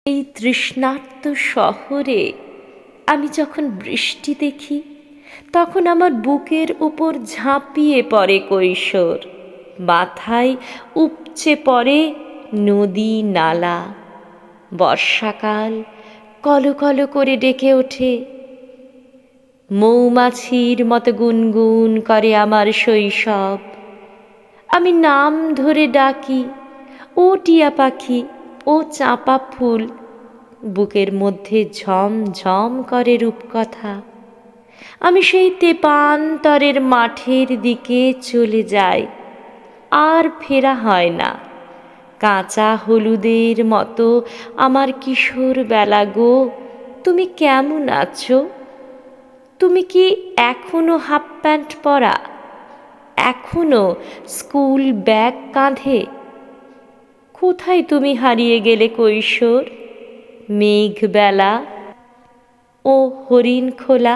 এই তৃষ্ণার্ত শহরে আমি যখন বৃষ্টি দেখি, তখন আমার বুকের উপর ঝাঁপিয়ে পড়ে কৈশোর। মাথায় উপচে পড়ে নদী নালা। বর্ষাকাল কলকল করে ডেকে ওঠে, মৌমাছির মতো গুনগুন করে আমার শৈশব। আমি নাম ধরে ডাকি, ও টিয়া পাখি, ও চাঁপা ফুল। বুকের মধ্যে ঝমঝম করে রূপকথা। আমি সেই তেপান্তরের মাঠের দিকে চলে যাই, আর ফেরা হয় না। কাঁচা হলুদের মতো আমার কিশোর বেলা গো, তুমি কেমন আছো? তুমি কি এখনো হাফ প্যান্ট পরা, এখনো স্কুল ব্যাগ কাঁধে? কোথায় তুমি হারিয়ে গেলে কৈশোর? মেঘবেলা ও হরিণ খোলা।